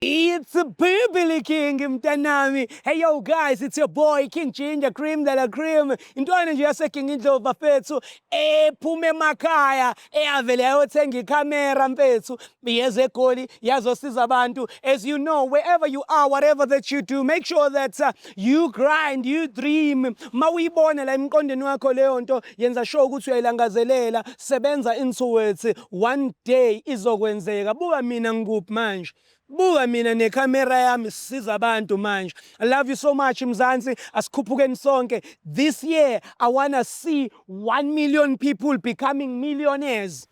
It's a Bibli King mtanami. Hey yo guys, it's your boy King Ginger Cream de la Cream. Intwana nje yase King Indlovu mfethu ephume emakhaya eyavele yayothenga iCamera mfethu yeze eGoli yazosiza abantu. As you know, wherever you are, whatever that you do, make sure that you grind, you dream. Mawuyibona la emqondweni wakho leyo nto yenza sure ukuthi uyayilangazelela, sebenza into it. One day izokwenzeka. Buka mina ngikuphi manje. Buka mina neCamera yami sisiza abantu manje. I love you so much Mzansi, asikhuphukeni sonke. This year I want to see 1 million people becoming millionaires.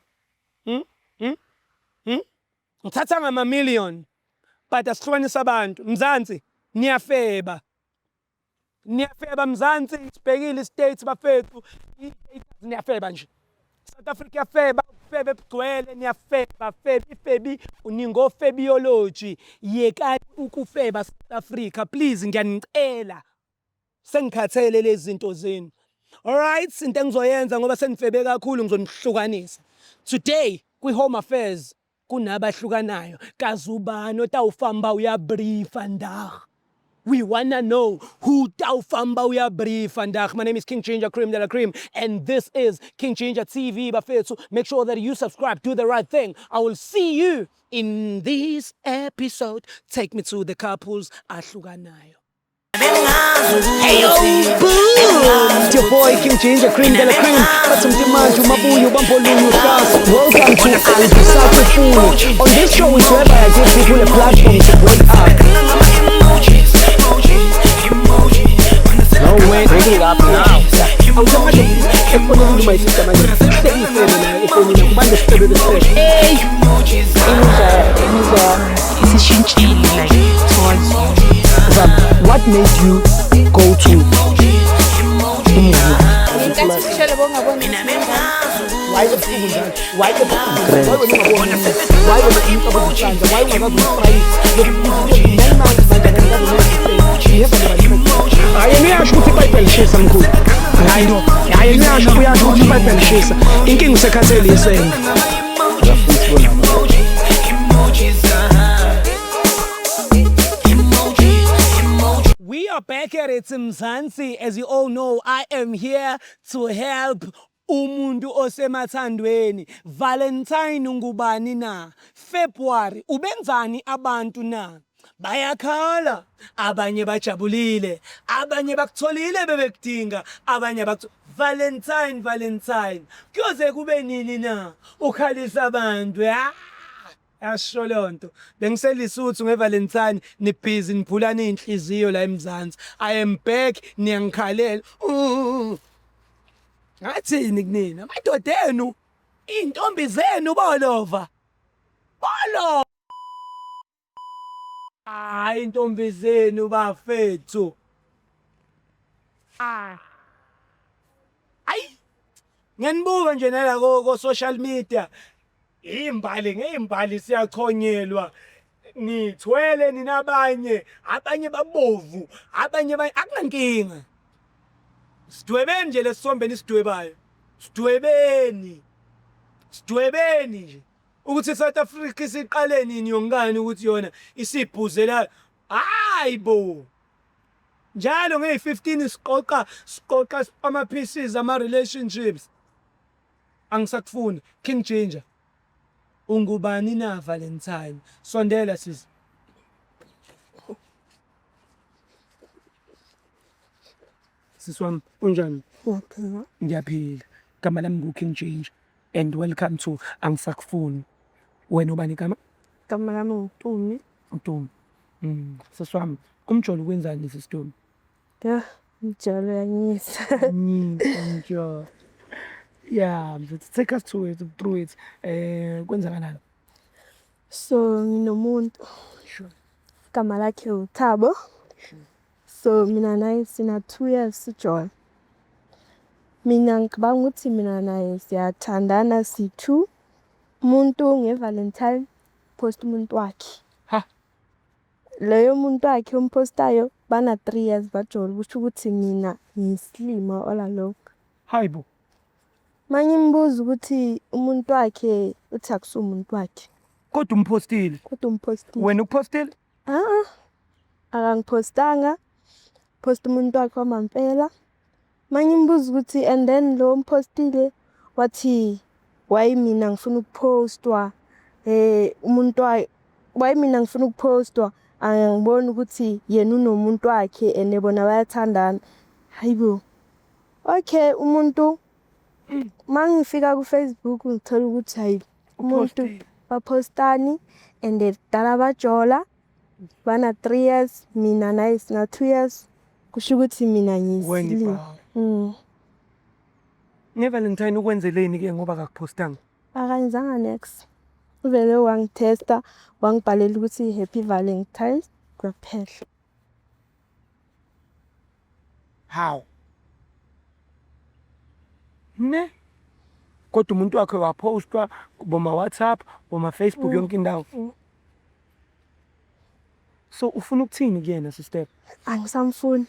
Ngithatha ngama-million but asihlukanisa abantu. Mzansi niyafeba. Niyafeba Mzansi, sibhekile istates bafethu. Niyafeba nje. South Africa feba, febe bugcwele niyafeba, febi ningofebiology. Yekani ukufeba South Africa, please ngiyanicela. Sengikhathele lezi zinto zenu. Alright, into engizoyenza ngoba senifebe kakhulu ngizonihlukanisa. Today kwi-Home Affairs kunabahlukanayo. Kazubani otawufamba uyabriefa ndag. We wanna know who Taufamba uya brief and my name is King Ginger Cream de la Cream and this is King Ginger TV bafethu. Make sure that you subscribe, do the right thing. I will see you in this episode. Take me to the couples ahlukanayo. Hey yo, boom! It's your boy King Ginger Cream de la Cream. Batumtimaju mabuyu bampolunyu stars. Welcome to Al-Bisafufuni. On this show is whereby I give people a platform to break up. No way, bring it up now. Hey, what made you go to We are back at it Mzansi. As you all know, I am here to help umuntu osemathandweni. Valentine ngubani na? February ubenzani abantu na? Bayakhala, abanye bajabulile, abanye bakutholile bebekudinga, abanye Valentine. Kuyoze kube nini na? Ukhalisa abantu, yasho lonto. Bengiselisuthu ngeValentine nibhizi niphulana inhliziyo la eMzansi. I am back niyangikhalela. Ngathini kunina? Amadoda enu, intombi zenu bolova. Bolo. Hayi intombi zenu bafethu. Ayi. Ngiyanibuka nje nala ko social media. Ngeimbali siyachonyelwa. Nithwele ninabanye, abanye babovu, abanye akunankinga. Sidwebeni nje lesisombeni sidwebayo. Sidwebeni nje. Ukuthi South Africa isiqale nini yongani ukuthi yona isiphuzela. Hayibo. Njalo nge-15 siqoqa ama pieces ama relationships. Angisakufuni King Ginger. Ungubani na Valentine? Sondela sisi. Siswami unjani? Okay. Ngiyaphila. Igama lami ngu-King Ginger and welcome to Angisakufuni. Wena ubani igama? Igama lami nguTumi. uTumi. Siswami, umjolo kwenzani sisitumi? Ya, umjolo yanyisa. Njalo. Yeah, take us through it. Kwenzakalani? So nginomuntu. Sure. Igama lakhe uThabo. Sure. So mina naye sina 2 years sijola. Mina ngicabanga ukuthi mina naye siyathandana si2. Umuntu ngeValentine post umuntu wakhe. Ha. Leyo muntu wakhe umpostayo bana 3 years bajola kusho ukuthi mina ngiyislima olalokho. Hayibo. Manje imbuzo ukuthi umuntu wakhe uthi akusumuntu wakhe. Kodwa umpostile. kodwa umpostile. Wena upostile? Akangiphostanga. Post umuntu wakhe wamampela. Manje imbuza ukuthi and then lo mpostile wathi why mina ngifuna ukupostwa umuntu why mina ngifuna ukupostwa angiboni ukuthi yena unomuntu wakhe and bona bayathandana. Hayibo. Okay, umuntu mangifika ku Facebook ngithola ukuthi hayi umuntu bapostani and dala bajola bana 3 years mina naye sina 2 years kusho ukuthi mina ngiyisile. Valentine ukwenzeleni ke ngoba akakupostanga? Akanyizanga next. Uvele wangitesta wangibhalela ukuthi happy Valentine's kuphela. How? Ne? Kodwa umuntu wakhe wapostwa boma WhatsApp, boma Facebook yonke indawo. So ufuna ukuthini kuyena sister? Angisamfuni.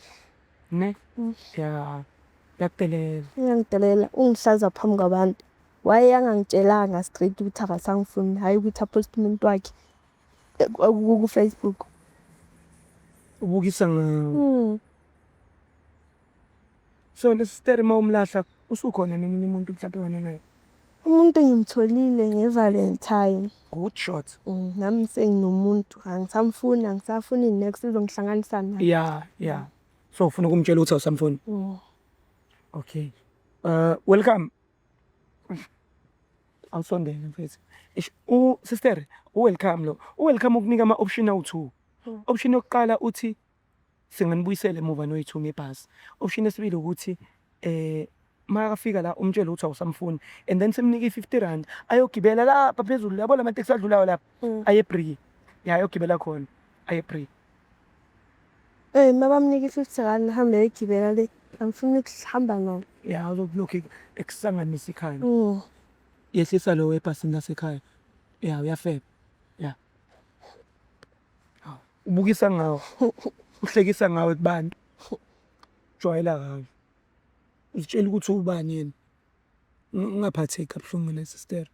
Ne? Yeah. Yakudelela. Uyangidelela ungihlaza phambi kwabantu. Wayengangitshelanga straight ukuthi akasangifuni, hayi ukuthi apost umuntu wakhe ku Facebook. Ubukisa ngawo. So sister mawumlahla usukhona nomunye umuntu mhlawumbe wena naye? Umuntu ngimtholile ngeValentine. Good shot. Nami senginomuntu angisamfuni angisafuni next izongihlanganisa naye. Yeah. So ufuna ukumtshela ukuthi awusamfuni? Okay. Welcome. Awusondele mfethu. Sister, welcome lo. Welcome ukunika ama option awu2. Option yokuqala uthi singanibuyisela emuva noyithu ngebhasi. Option yesibili ukuthi makafika la umtshela ukuthi awusamfuni and then simnika i50 ayogibela lapha phezulu yabo la taxi adlulayo lapha aye free. Ayogibela khona aye free. Mabamnika i50 hambe ayogibela le. Angifuni ukuhamba nawo. Uzokublock ekusanganisa ikhaya. Yehlisa lo webhasini lasekhaya. Uyafeba. Ubukisa ngawo. Uhlekisa ngawo kubantu. Jwayela ngawo. Usitshela ukuthi ubani yena. Ungaphatheki kabuhlungu le sister.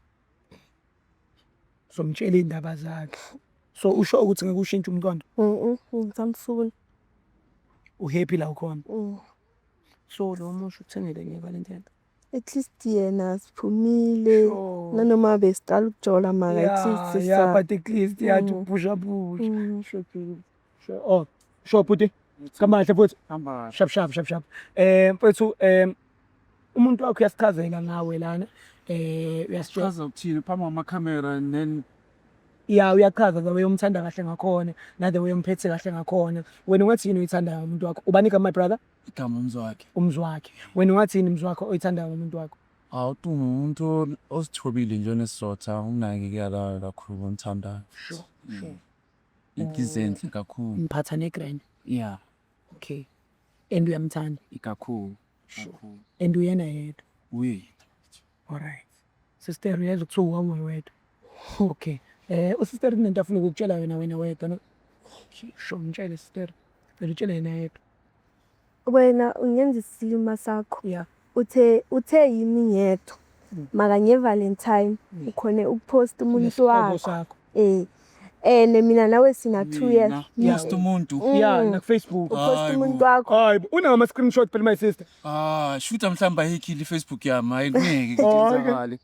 Somtshela indaba zakhe. So usho ukuthi ngeke ushintshe umqondo? Ngisamfuni. Uhappy la ukhona? So lo musho uthengele ngeValentine. At least yena siphumile nanoma besiqala ukujola maka at least but at least yathi upusha. Sure. Sure puti. Kamahle futhi. Hamba. Shap. Mfethu umuntu wakho uyasichazela ngawe lana. Uyasitshela Chaza ukuthini phambi kwamakhamera and then uyachaza the way umthanda kahle ngakhona, na the way umphethe kahle ngakhona. Wena ungathi yini uyithanda umuntu wakho? Ubanika my brother? igama umzwakhe. Umzwakhe. Wena ungathi yini umzwakho oyithanda umuntu wakho? Awudume umuntu osithobile nje nesizotha unakekela kakhulu umthanda. Sure. Ikizenhle kakhulu. Mphatha negrand. Yeah. Okay. And uyamthanda? Ikakhulu. Sure. And uyena yedwa? Uye. Alright. Sister uyazi ukuthi uwawe wedwa. Okay. Usister nento afuna ukukutshela wena wedwa no? Sure, mtshele sister. Ngitshele yena yedwa. Wena ungenza isilima sakho. Yeah. Uthe yimi ngedwa. Maka ngeValentine ukhona ukupost umuntu wakho. Mina nawe sina 2 years. Post umuntu. Na Facebook. Upost umuntu wakho. Hayi, unama screenshot phela my sister. Shoot mhlamba ayikile Facebook yami ayingeke ngizenzakale.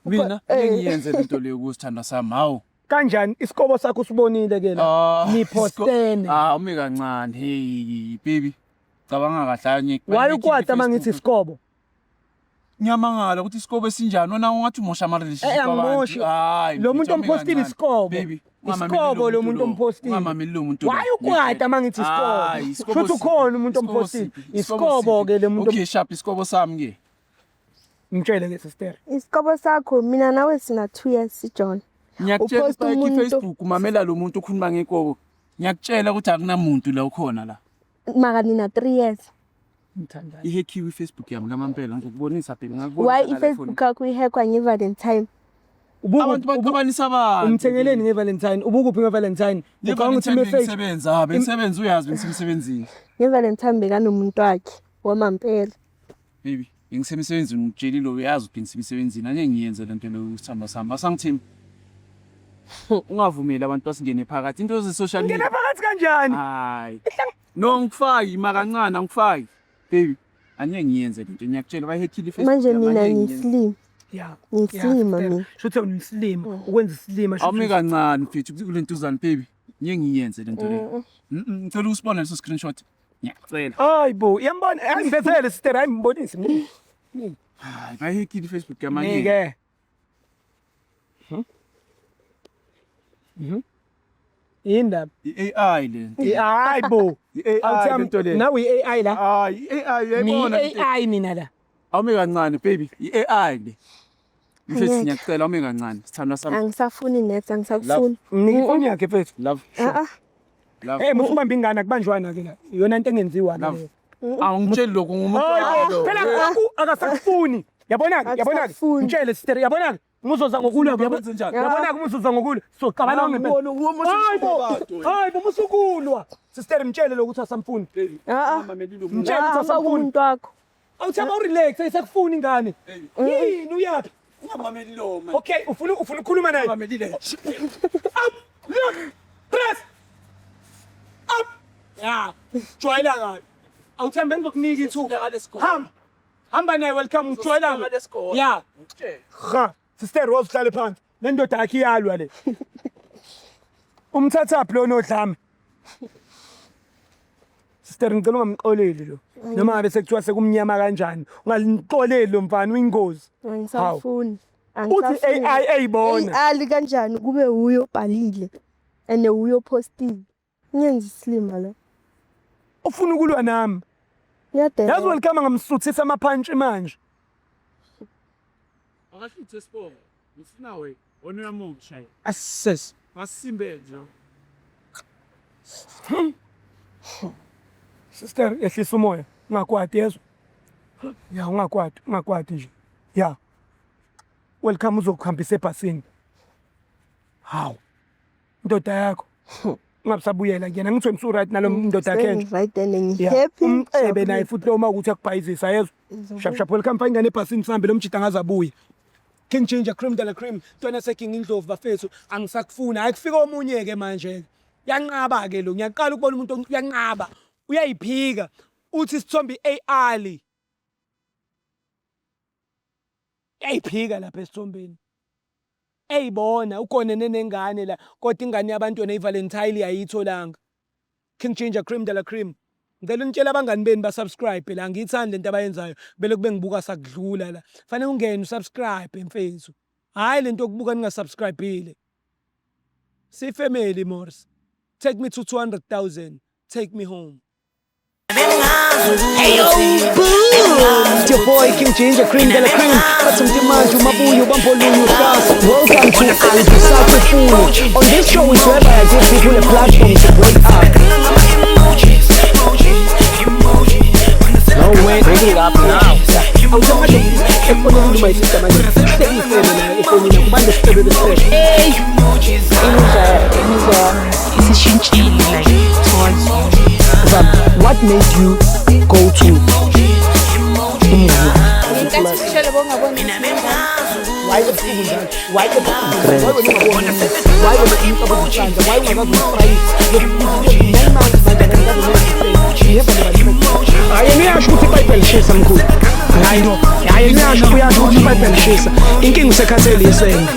Mina engiyenze lento leyo kusithanda sami hawo. Kanjani isikhobo sakho usibonile ke la? Nipostene. Umi kancane. Hey baby. Cabanga kahle Why ukwata mangithi isikhobo? Ngiyamangala ukuthi isikhobo esinjani wena ungathi umosha ama relationship abantu. Hayi. Lo muntu ompostile isikhobo. Baby. Isikhobo lo muntu ompostile. Ngamameli lo muntu. Why ukwata mangithi isikhobo? Futhi ukhona umuntu ompostile. Isikhobo ke le muntu. Okay sharp isikhobo sami ke. Ngitshele ke sister. Isikhobo sakho mina nawe sina 2 years John. Ngiyakutshela ukuthi Facebook umamela lo muntu ukhuluma ngekhobo. Ngiyakutshela ukuthi akunamuntu la ukhona la. Maka nina 3 years. Ngithandana. Ihackiwe iFacebook yami ngamampela ngikubonisa phela ngakubona. Why iFacebook yakho ihackwa ngeValentine? Abantu baxabanisa abantu. Umthengeleni ngeValentine. Ubukuphi ngeValentine? Ngicabanga ukuthi ngisebenza, bengisebenza uyazi bengisemsebenzini. NgeValentine bekanomuntu wakhe wamampela. Baby, ngisemsebenzini ngitshelile uyazi ukuthi ngisemsebenzini anje ngiyenze lento lo usithanda sami. Asangithini? ungavumeli abantu basingene phakathi into ze-social media. Ngena phakathi kanjani? Hayi. No ngifaki makancane angifaki. Baby, angeke ngiyenze lento ngiyakutshela bayihethile iFacebook. Manje mina ngislim. Yeah. Ngislima mina. Shuthe unislima, ukwenza islima. Awumi kancane mfethu kule ntuzana baby. Ngeke ngiyenze lento le. Ngicela usibone leso screenshot. Ngiyacela. Hayi bo, iyambona, angibethele sister, hayi mbonisi. Hayi bayihethile iFacebook yamanye. Ngeke. Indaba. I-AI le. Hayi bo. I-AI lento le. Nawe i-AI la. Hayi i-AI yayibona. I-AI mina la. Awumi kancane baby, i-AI le. Mfethu ngiyacela awumi kancane. Sithandwa sami. Angisafuni net, angisakufuni. Mnika ifoni yakhe mfethu. Love. Love. Hey, musu ubamba ingane akubanjwana ke la. Iyona into engenziwa la. Awungitsheli lokho ngumuntu. Phela akasakufuni. Yabona. Ngitshele sister, yabona. Muzoza ngokulwa yabona umuzoza ngokulwa. So qabana ngempela. Hayi bo musukulwa. Sister ngitshele lokuthi asamfuni. Ngitshele ukuthi asamfuni umuntu wakho. Awuthaba urelax ayisakufuni ingane. Yini uyaphi? Ungamameli lo man. Okay, ufuna ukukhuluma naye. Ungamameli le. Up. Look. Press. Up. Yeah. Jwayela ngayo. Awuthembe ngizokunika ithuba. Hamba naye welcome ngijwayela. Yeah. Ha. Sister Rose hlale phansi. Le ndoda yakhe iyalwa le. Umthatha phi lo nodlame? Sister ngicela ungamxoleli lo. Noma ngabe sekuthiwa sekumnyama kanjani. Ungalixoleli lo mfana uyingozi. Angisafuni. Uthi AI eyibona. AI kanjani kube uyo bhalile. Ene uyo postile. Ngenza islima la. Ufuna ukulwa nami. Ngiyadela. Yazi welcome ngamsuthisa amaphantshi manje. Akashuthe sipho. Ngifuna we. Wona uyamusha. Assess. Masimbe nje. Sister yehlisa umoya. Ungakwati yezwa. Ya ungakwati nje. Ya. Welcome uzokuhambisa ebhasini. Haw. Ndoda yakho. Ungabusabuyela kuyena ngithiwe msu right nalo ndoda yakhe nje. Right and ngihappy. Umcebe naye futhi lo uma ukuthi akubhayizisa yezwa. Shap welcome fine ngane ebhasini sihambe lo mjida ngazabuye. King Ginger cream de la cream. Twana seking indlovu bafethu angisakufuna. Ayikufika omunye ke manje. Yanqaba ke lo ngiyaqala ukubona umuntu uyanqaba. Uyayiphika. Uthi sithombe AI. Eyiphika lapha esithombeni. Eyibona ukonene nengane la kodwa ingane yabantu yona iValentine ayitholanga. King Ginger cream de la cream. Ngicela unitshela abangani beni ba subscribe la ngiyithanda lento abayenzayo bele kube ngibuka sakudlula la. Fanele ungene usubscribe mfethu. Hayi lento okubuka ningasubscribeile. Si family Morris. Take me to 200,000. Take me home. Hey yo, it's your boy King Ginger cream de la cream. But some demand to Mabuyu Bambolulu class. Welcome to Andy Sakufuni. On this show is where I give people a platform to break up. No way, break it up now. Hey, what made you go to inkinga usekhathele isena